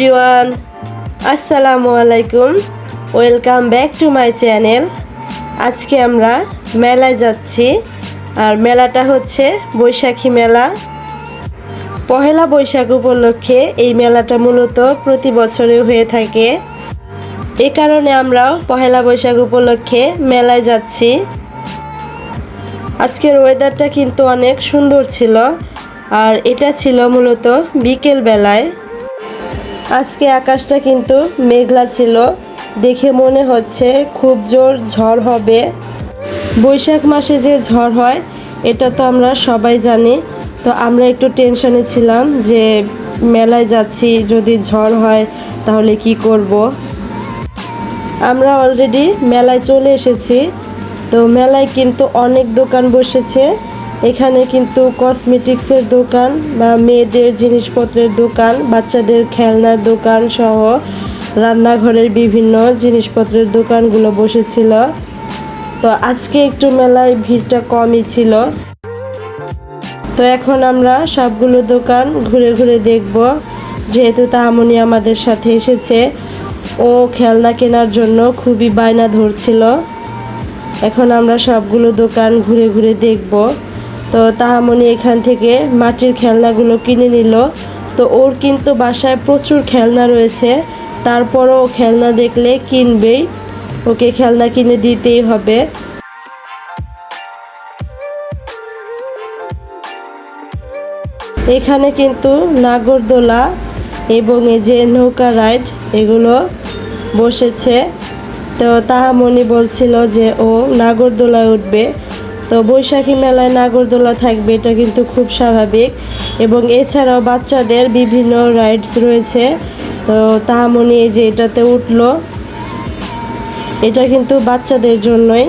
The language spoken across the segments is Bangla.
এভরিওয়ান, আসসালামু আলাইকুম। Welcome back to my channel. আজকে আমরা মেলায় যাচ্ছি, আর মেলাটা হচ্ছে বৈশাখী মেলা। পহেলা বৈশাখ উপলক্ষে এই মেলাটা মূলত প্রতি বছরে হয়ে থাকে। এ কারণে আমরাও পহেলা বৈশাখ উপলক্ষে মেলায় যাচ্ছি। আজকের ওয়েদারটা কিন্তু অনেক সুন্দর ছিল, আর এটা ছিল মূলত বিকেল বেলায়। আজকে আকাশটা কিন্তু মেঘলা ছিল, দেখে মনে হচ্ছে খুব জোর ঝড় হবে। বৈশাখ মাসে যে ঝড় হয় এটা তো আমরা সবাই জানি। তো আমরা একটু টেনশনে ছিলাম যে মেলায় যাচ্ছি, যদি ঝড় হয় তাহলে কি করব। আমরা অলরেডি মেলায় চলে এসেছি। তো মেলায় কিন্তু অনেক দোকান বসেছে। এখানে কিন্তু কসমেটিক্সের দোকান বা মেয়েদের জিনিসপত্রের দোকান, বাচ্চাদের খেলনার দোকান সহ রান্নাঘরের বিভিন্ন জিনিসপত্রের দোকানগুলো বসেছিল। তো আজকে একটু মেলায় ভিড়টা কমই ছিল। তো এখন আমরা সবগুলো দোকান ঘুরে ঘুরে দেখব, যেহেতু তাহামনি আমাদের সাথে এসেছে। ও খেলনা কেনার জন্য খুবই বায়না ধরছিল। এখন আমরা সবগুলো দোকান ঘুরে ঘুরে দেখব। তো তাহামনি এখান থেকে মাটির খেলনাগুলো কিনে নিল। তো ওর কিন্তু বাসায় প্রচুর খেলনা রয়েছে, তারপরও ও খেলনা দেখলে কিনবেই, ওকে খেলনা কিনে দিতেই হবে। এখানে কিন্তু নাগরদোলা এবং এই যে নৌকা রাইড এগুলো বসেছে। তো তাহামনি বলছিল যে ও নাগরদোলায় উঠবে। তো বৈশাখী মেলায় নাগরদোলা থাকবে, এটা কিন্তু খুব স্বাভাবিক। এবং এছাড়াও বাচ্চাদের বিভিন্ন রাইডস রয়েছে। তো তাহামনি এই যে এটাতে উঠলো, এটা কিন্তু বাচ্চাদের জন্যই।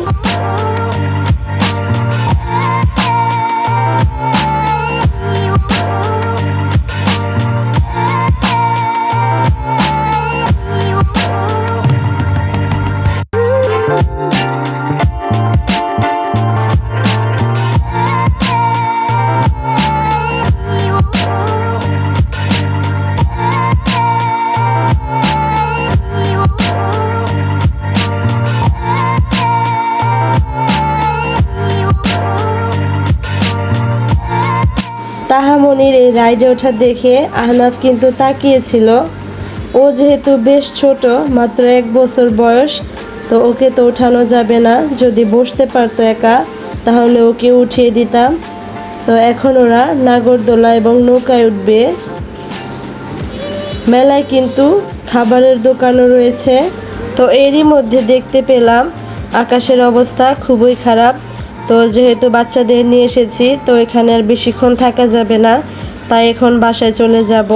তাহামনির এই রাইডে ওঠা দেখে আহনাফ কিন্তু তাকিয়েছিল। ও যেহেতু বেশ ছোট, মাত্র 1 বছর বয়স, তো ওকে তো ওঠানো যাবে না। যদি বসতে পারতো একা তাহলে ওকে উঠিয়ে দিতাম। তো এখন ওরা নাগরদোলা এবং নৌকায় উঠবে। মেলায় কিন্তু খাবারের দোকানও রয়েছে। তো এরই মধ্যে দেখতে পেলাম আকাশের অবস্থা খুবই খারাপ। তো যেহেতু বাচ্চাদের নিয়ে এসেছি, তো এখানে আর বেশিক্ষণ থাকা যাবে না, তাই এখন বাসায় চলে যাব।